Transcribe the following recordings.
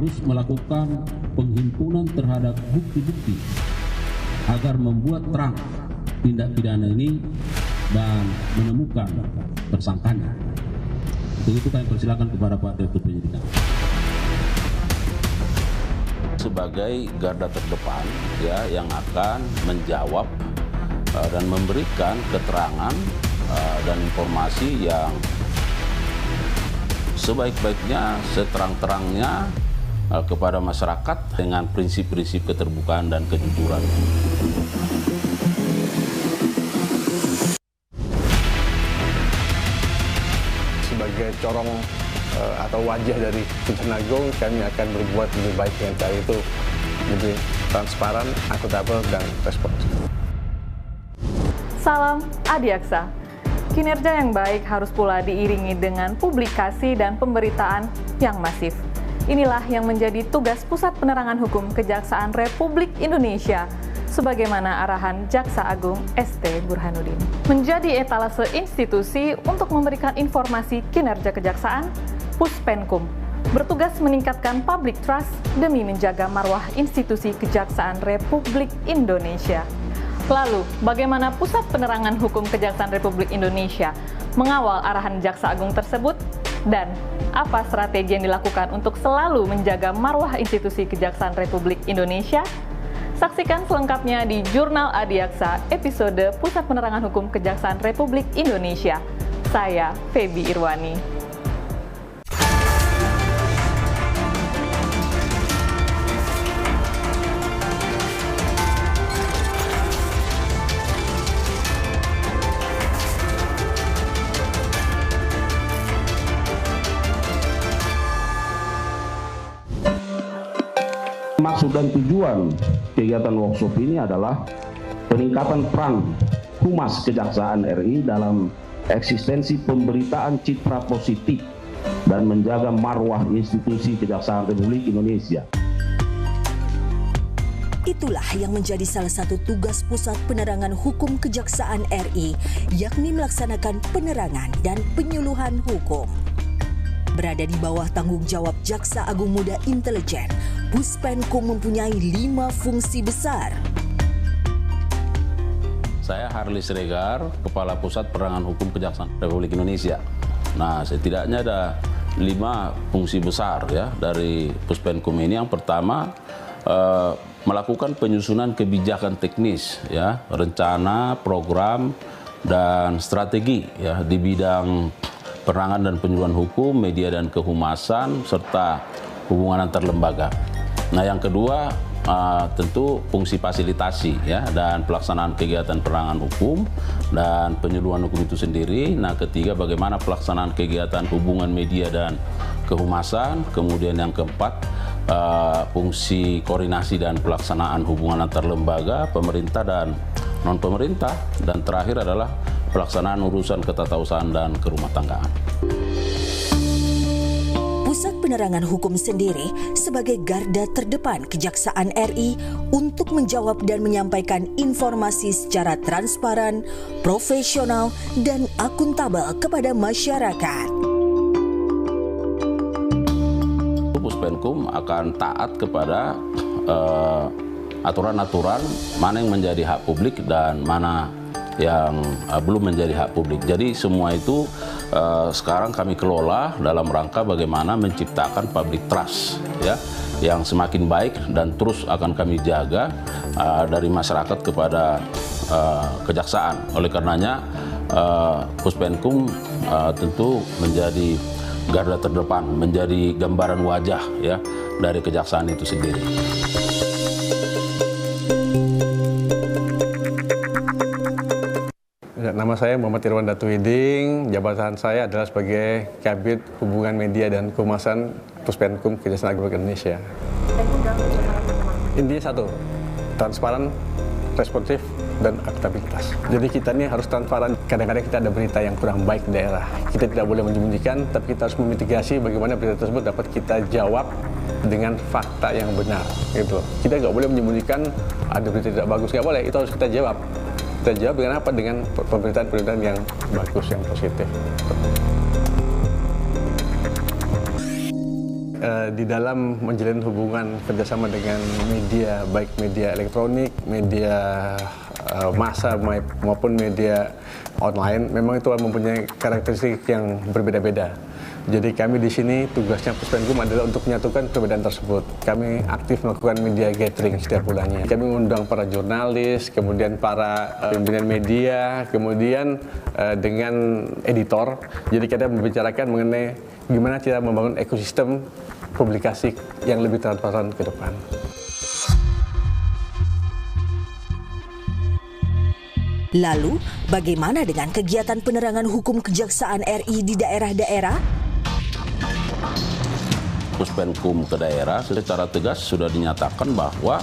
terus melakukan penghimpunan terhadap bukti-bukti agar membuat terang tindak pidana ini dan menemukan tersangkanya. Untuk itu kami persilakan kepada Pak Direktur Penyidikan. Sebagai garda terdepan ya yang akan menjawab dan memberikan keterangan dan informasi yang sebaik-baiknya, seterang-terangnya kepada masyarakat dengan prinsip-prinsip keterbukaan dan kejujuran. Sebagai corong atau wajah dari Kejaksaan Agung, kami akan berbuat lebih baik dengan cara itu lebih transparan, akuntabel, dan responsif. Salam Adiaksa. Kinerja yang baik harus pula diiringi dengan publikasi dan pemberitaan yang masif. Inilah yang menjadi tugas Pusat Penerangan Hukum Kejaksaan Republik Indonesia sebagaimana arahan Jaksa Agung ST Burhanuddin. Menjadi etalase institusi untuk memberikan informasi kinerja kejaksaan, Puspenkum bertugas meningkatkan public trust demi menjaga marwah institusi Kejaksaan Republik Indonesia. Lalu, bagaimana Pusat Penerangan Hukum Kejaksaan Republik Indonesia mengawal arahan Jaksa Agung tersebut? Dan apa strategi yang dilakukan untuk selalu menjaga marwah institusi Kejaksaan Republik Indonesia? Saksikan selengkapnya di Jurnal Adiaksa episode Pusat Penerangan Hukum Kejaksaan Republik Indonesia. Saya Feby Irwani. Maksud dan tujuan kegiatan workshop ini adalah peningkatan peran Humas Kejaksaan RI dalam eksistensi pemberitaan citra positif dan menjaga marwah institusi Kejaksaan Republik Indonesia. Itulah yang menjadi salah satu tugas Pusat Penerangan Hukum Kejaksaan RI, yakni melaksanakan penerangan dan penyuluhan hukum. Berada di bawah tanggung jawab Jaksa Agung Muda Intelijen, Puspenkum mempunyai 5 fungsi besar. Saya Harli Siregar, Kepala Pusat Penerangan Hukum Kejaksaan Republik Indonesia. Nah, setidaknya ada 5 fungsi besar ya dari Puspenkum ini. Yang pertama, melakukan penyusunan kebijakan teknis ya, rencana, program, dan strategi ya di bidang penerangan dan penyuluhan hukum, media dan kehumasan, serta hubungan antar lembaga. Nah, yang kedua tentu fungsi fasilitasi ya dan pelaksanaan kegiatan penerangan hukum dan penyuluhan hukum itu sendiri. Nah, ketiga bagaimana pelaksanaan kegiatan hubungan media dan kehumasan. Kemudian yang keempat fungsi koordinasi dan pelaksanaan hubungan antar lembaga, pemerintah dan non pemerintah. Dan terakhir adalah pelaksanaan urusan ketatausahaan dan kerumah tanggaan. Pusat Penerangan Hukum sendiri sebagai garda terdepan Kejaksaan RI untuk menjawab dan menyampaikan informasi secara transparan, profesional, dan akuntabel kepada masyarakat. Puspenkum akan taat kepada aturan-aturan mana yang menjadi hak publik dan mana yang belum menjadi hak publik. Jadi semua itu sekarang kami kelola dalam rangka bagaimana menciptakan public trust ya yang semakin baik dan terus akan kami jaga dari masyarakat kepada kejaksaan. Oleh karenanya Puspenkum tentu menjadi garda terdepan, menjadi gambaran wajah ya dari kejaksaan itu sendiri. Nama saya Muhammad Irwan Datuhiding, jabatan saya adalah sebagai Kabid Hubungan Media dan Kehumasan Puspenkum Kejaksaan Agung Indonesia. Intinya satu, transparan, responsif, dan akuntabilitas. Jadi kita ini harus transparan. Kadang-kadang kita ada berita yang kurang baik di daerah. Kita tidak boleh menyembunyikan, tapi kita harus memitigasi bagaimana berita tersebut dapat kita jawab dengan fakta yang benar. Gitu. Kita nggak boleh menyembunyikan ada berita tidak bagus, nggak boleh. Itu harus kita jawab. Kita jawab dengan apa? Dengan pemberitaan-pemberitaan yang bagus, yang positif. di dalam menjalin hubungan kerjasama dengan media, baik media elektronik, media massa maupun media online, memang itu mempunyai karakteristik yang berbeda-beda. Jadi kami di sini tugasnya Puspenkum adalah untuk menyatukan perbedaan tersebut. Kami aktif melakukan media gathering setiap bulannya. Kami mengundang para jurnalis, kemudian para pimpinan media, kemudian dengan editor. Jadi kita membicarakan mengenai gimana cara membangun ekosistem publikasi yang lebih transparan ke depan. Lalu, bagaimana dengan kegiatan penerangan hukum Kejaksaan RI di daerah-daerah? Puspenkum ke daerah secara tegas sudah dinyatakan bahwa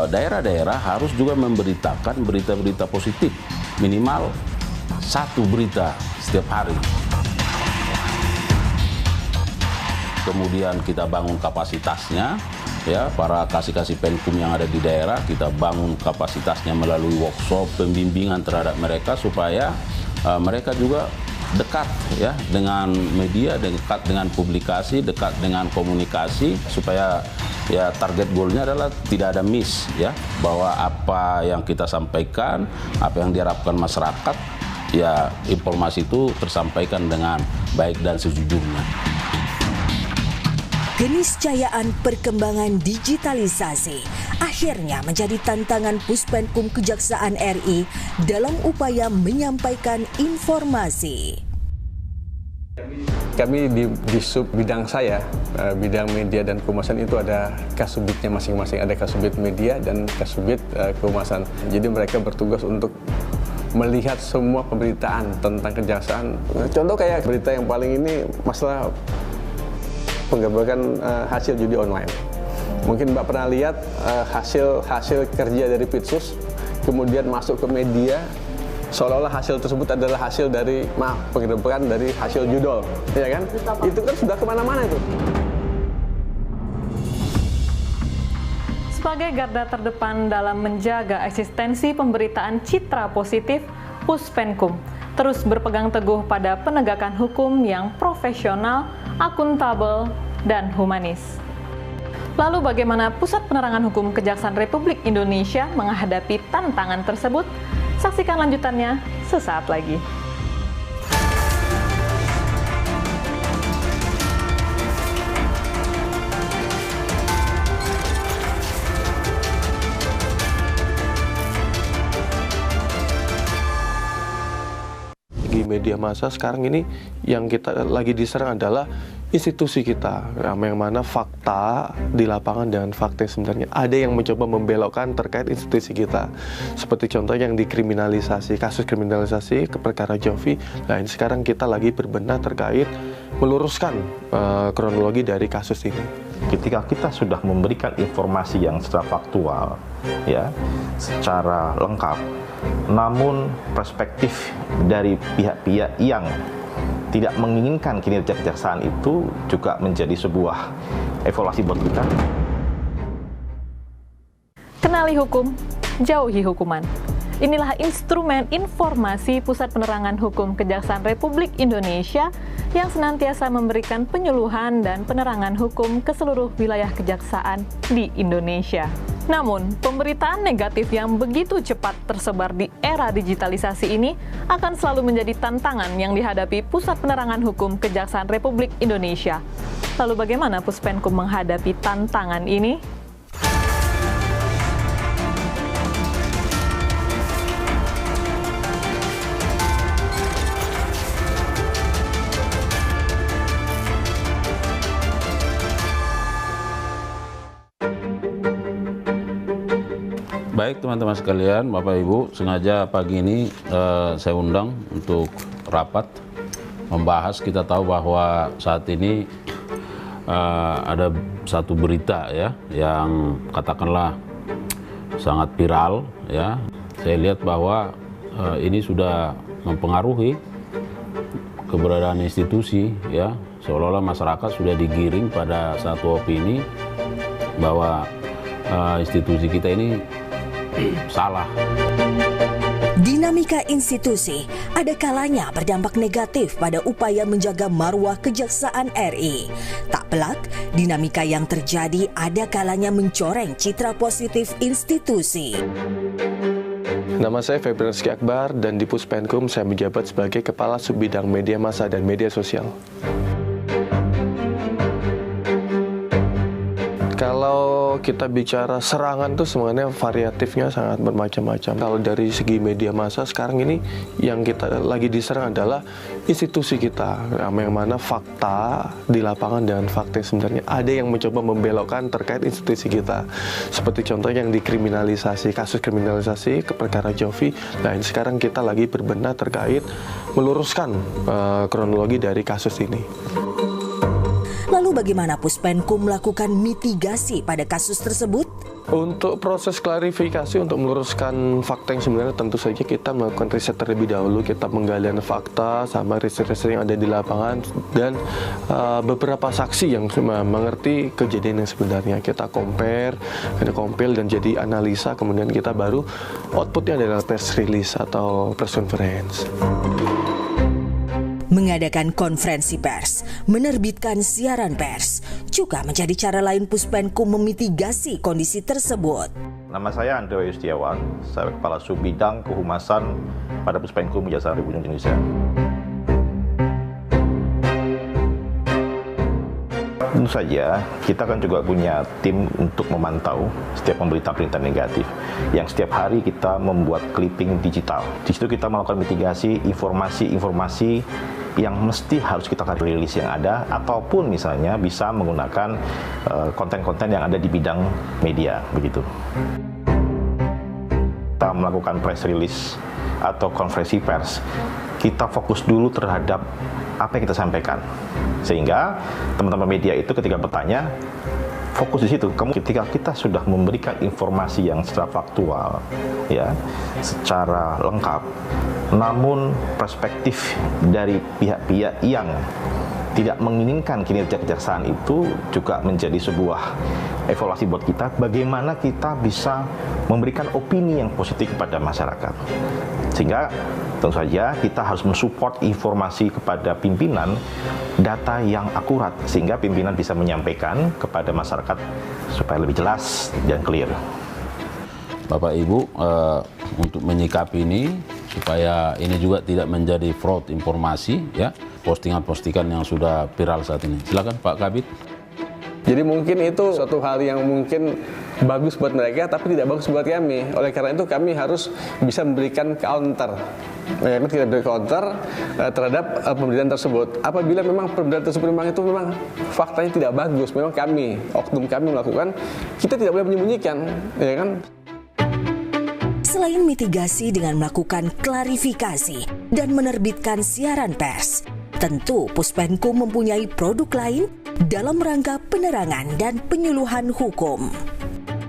daerah-daerah harus juga memberitakan berita-berita positif, minimal 1 berita setiap hari. Kemudian kita bangun kapasitasnya, ya, para kasih-kasih Penkum yang ada di daerah, kita bangun kapasitasnya melalui workshop, pembimbingan terhadap mereka supaya mereka juga dekat ya dengan media, dekat dengan publikasi, dekat dengan komunikasi, supaya ya target goalnya adalah tidak ada miss, ya, bahwa apa yang kita sampaikan, apa yang diharapkan masyarakat, ya informasi itu tersampaikan dengan baik dan sejujurnya. Keniscayaan perkembangan digitalisasi akhirnya menjadi tantangan Puspenkum Kejaksaan RI dalam upaya menyampaikan informasi. Kami di sub bidang saya, bidang media dan kehumasan itu ada kasubitnya masing-masing. Ada kasubit media dan kasubit kehumasan. Jadi mereka bertugas untuk melihat semua pemberitaan tentang kejaksaan. Contoh kayak berita yang paling ini masalah penggebrakan hasil judi online. Mungkin Mbak pernah lihat hasil kerja dari Pitsus, kemudian masuk ke media, seolah-olah hasil tersebut adalah hasil dari penggebrakan dari hasil judol, ya kan? Itu kan sudah kemana-mana itu. Sebagai garda terdepan dalam menjaga eksistensi pemberitaan citra positif, Puspenkum terus berpegang teguh pada penegakan hukum yang profesional, akuntabel, dan humanis. Lalu bagaimana Pusat Penerangan Hukum Kejaksaan Republik Indonesia menghadapi tantangan tersebut? Saksikan lanjutannya sesaat lagi. Di media massa sekarang ini yang kita lagi diserang adalah institusi kita, yang mana fakta di lapangan dengan fakta yang sebenarnya. Ada yang mencoba membelokkan terkait institusi kita, seperti contoh yang dikriminalisasi, kasus kriminalisasi ke perkara Jovi. Nah ini sekarang kita lagi berbenah terkait meluruskan kronologi dari kasus ini. Ketika kita sudah memberikan informasi yang secara faktual, ya, secara lengkap, namun perspektif dari pihak-pihak yang tidak menginginkan kinerja kejaksaan itu juga menjadi sebuah evaluasi buat kita. Kenali hukum, jauhi hukuman. Inilah instrumen informasi Pusat Penerangan Hukum Kejaksaan Republik Indonesia yang senantiasa memberikan penyuluhan dan penerangan hukum ke seluruh wilayah kejaksaan di Indonesia. Namun, pemberitaan negatif yang begitu cepat tersebar di era digitalisasi ini akan selalu menjadi tantangan yang dihadapi Pusat Penerangan Hukum Kejaksaan Republik Indonesia. Lalu bagaimana Puspenkum menghadapi tantangan ini? Baik teman-teman sekalian, Bapak Ibu, sengaja pagi ini saya undang untuk rapat membahas. Kita tahu bahwa saat ini ada satu berita ya yang katakanlah sangat viral ya. Saya lihat bahwa ini sudah mempengaruhi keberadaan institusi ya, seolah-olah masyarakat sudah digiring pada satu opini bahwa institusi kita ini salah. Dinamika institusi ada kalanya berdampak negatif pada upaya menjaga marwah Kejaksaan RI. Tak pelak, dinamika yang terjadi ada kalanya mencoreng citra positif institusi. Nama saya Febrian Rizky Akbar dan di Puspenkum saya menjabat sebagai Kepala Subbidang Media Massa dan Media Sosial. Kalau kita bicara serangan tuh sebenarnya variatifnya sangat bermacam-macam. Kalau dari segi media massa sekarang ini yang kita lagi diserang adalah institusi kita, yang mana fakta di lapangan dan fakta sebenarnya ada yang mencoba membelokkan terkait institusi kita. Seperti contohnya yang dikriminalisasi, kasus kriminalisasi ke perkara Jovi. Nah, sekarang kita lagi berbenah terkait meluruskan kronologi dari kasus ini. Lalu bagaimana Puspenkum melakukan mitigasi pada kasus tersebut? Untuk proses klarifikasi untuk meluruskan fakta yang sebenarnya tentu saja kita melakukan riset terlebih dahulu. Kita menggalian fakta sama riset-riset yang ada di lapangan dan beberapa saksi yang mengerti kejadian yang sebenarnya. Kita compare dan jadi analisa, kemudian kita baru outputnya adalah press release atau press conference. Mengadakan konferensi pers, menerbitkan siaran pers, juga menjadi cara lain Puspenkum memitigasi kondisi tersebut. Nama saya Andrew Yustiawan, saya Kepala Subbidang Kehumasan pada Puspenkum Kejaksaan Republik Indonesia. Tentu saja, kita kan juga punya tim untuk memantau setiap pemberitaan-pemberitaan negatif yang setiap hari kita membuat clipping digital. Di situ kita melakukan mitigasi informasi-informasi yang mesti harus kita rilis yang ada, ataupun misalnya bisa menggunakan konten-konten yang ada di bidang media, begitu. Kita melakukan press release atau konferensi pers, kita fokus dulu terhadap apa yang kita sampaikan, sehingga teman-teman media itu ketika bertanya fokus di situ. Ketika kita sudah memberikan informasi yang secara faktual, ya, secara lengkap, namun perspektif dari pihak-pihak yang tidak menginginkan kinerja kejaksaan itu juga menjadi sebuah evaluasi buat kita, bagaimana kita bisa memberikan opini yang positif kepada masyarakat. Sehingga tentu saja kita harus mensupport informasi kepada pimpinan, data yang akurat, sehingga pimpinan bisa menyampaikan kepada masyarakat supaya lebih jelas dan clear. Bapak Ibu, untuk menyikapi ini, supaya ini juga tidak menjadi fraud informasi, ya, postingan-postingan yang sudah viral saat ini. Silakan Pak Kabid. Jadi mungkin itu suatu hal yang mungkin bagus buat mereka, tapi tidak bagus buat kami. Oleh karena itu kami harus bisa memberikan counter. Kami tidak beri counter terhadap pemberitaan tersebut. Apabila memang pemberitaan tersebut itu memang faktanya tidak bagus, memang kami, oknum kami melakukan, kita tidak boleh menyembunyikan, ya kan? Selain mitigasi dengan melakukan klarifikasi dan menerbitkan siaran pers, tentu Puspenkum mempunyai produk lain dalam rangka penerangan dan penyuluhan hukum.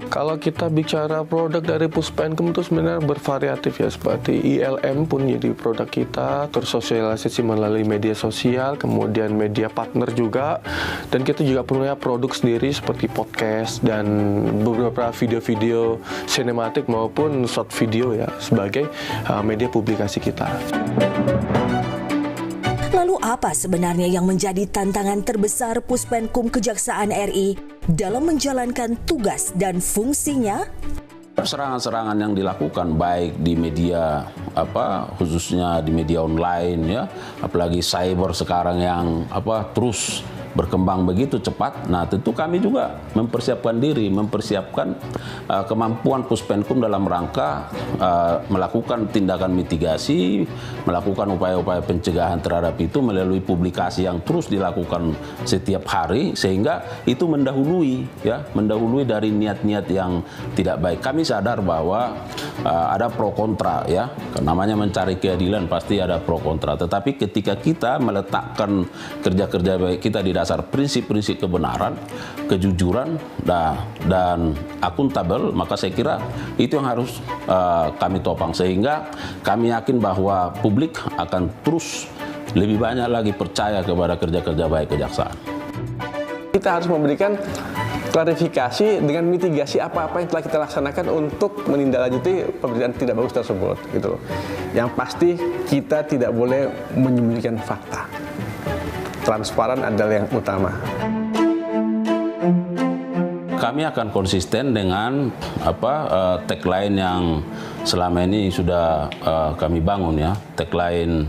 Kalau kita bicara produk dari Puspenkum itu sebenarnya bervariatif ya, seperti ILM pun jadi produk kita, terus sosialisasi melalui media sosial, kemudian media partner juga, dan kita juga punya produk sendiri seperti podcast dan beberapa video-video sinematik maupun short video ya sebagai media publikasi kita. Lalu apa sebenarnya yang menjadi tantangan terbesar Puspenkum Kejaksaan RI dalam menjalankan tugas dan fungsinya? Serangan-serangan yang dilakukan baik di media khususnya di media online, ya, apalagi cyber sekarang yang terus berkembang begitu cepat. Nah, tentu kami juga mempersiapkan diri, mempersiapkan kemampuan Puspenkum dalam rangka melakukan tindakan mitigasi, melakukan upaya-upaya pencegahan terhadap itu melalui publikasi yang terus dilakukan setiap hari, sehingga itu mendahului dari niat-niat yang tidak baik. Kami sadar bahwa ada pro kontra, ya, namanya mencari keadilan pasti ada pro kontra. Tetapi ketika kita meletakkan kerja-kerja baik kita di dasar prinsip-prinsip kebenaran, kejujuran, dan akuntabel, maka saya kira itu yang harus kami topang, sehingga kami yakin bahwa publik akan terus lebih banyak lagi percaya kepada kerja-kerja baik kejaksaan. Kita harus memberikan klarifikasi dengan mitigasi apa-apa yang telah kita laksanakan untuk menindaklanjuti pemberitaan tidak bagus tersebut gitu loh. Yang pasti kita tidak boleh menyembunyikan fakta. Transparan adalah yang utama. Kami akan konsisten dengan tagline yang selama ini sudah kami bangun ya. Tagline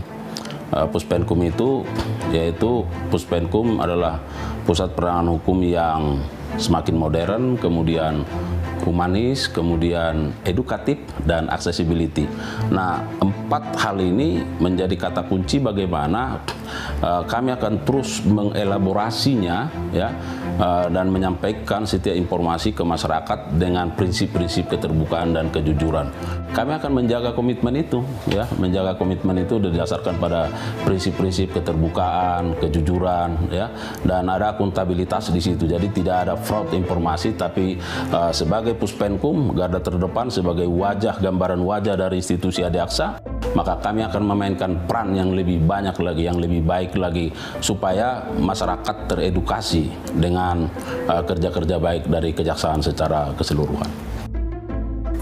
Puspenkum itu yaitu Puspenkum adalah pusat penerangan hukum yang semakin modern, kemudian humanis, kemudian edukatif, dan accessibility. Nah, 4 hal ini menjadi kata kunci bagaimana kami akan terus mengelaborasinya ya, dan menyampaikan setiap informasi ke masyarakat dengan prinsip-prinsip keterbukaan dan kejujuran. Kami akan menjaga komitmen itu ya, menjaga komitmen itu didasarkan pada prinsip-prinsip keterbukaan, kejujuran ya, dan ada akuntabilitas di situ. Jadi tidak ada fraud informasi, tapi sebagai Puspenkum garda terdepan, sebagai wajah, gambaran wajah dari institusi Adiaksa, maka kami akan memainkan peran yang lebih banyak lagi, yang lebih baik lagi, supaya masyarakat teredukasi dengan kerja-kerja baik dari Kejaksaan secara keseluruhan.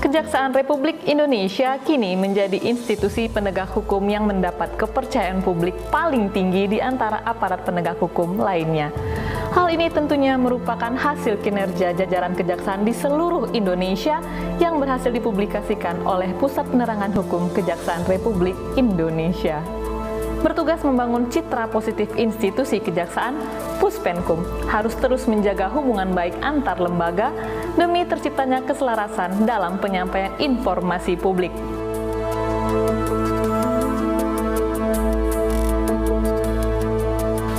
Kejaksaan Republik Indonesia kini menjadi institusi penegak hukum yang mendapat kepercayaan publik paling tinggi di antara aparat penegak hukum lainnya. Hal ini tentunya merupakan hasil kinerja jajaran kejaksaan di seluruh Indonesia yang berhasil dipublikasikan oleh Pusat Penerangan Hukum Kejaksaan Republik Indonesia. Bertugas membangun citra positif institusi kejaksaan, Puspenkum harus terus menjaga hubungan baik antar lembaga demi terciptanya keselarasan dalam penyampaian informasi publik.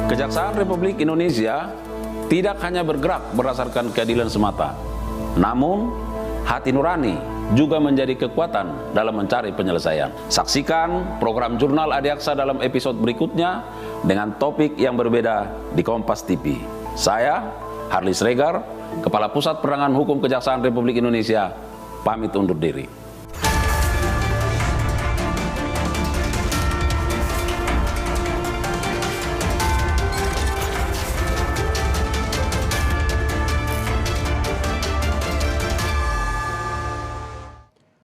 Kejaksaan Republik Indonesia tidak hanya bergerak berdasarkan keadilan semata, namun hati nurani juga menjadi kekuatan dalam mencari penyelesaian. Saksikan program Jurnal Adiaksa dalam episode berikutnya dengan topik yang berbeda di Kompas TV. Saya, Harley Sregar, Kepala Pusat Penerangan Hukum Kejaksaan Republik Indonesia, pamit undur diri.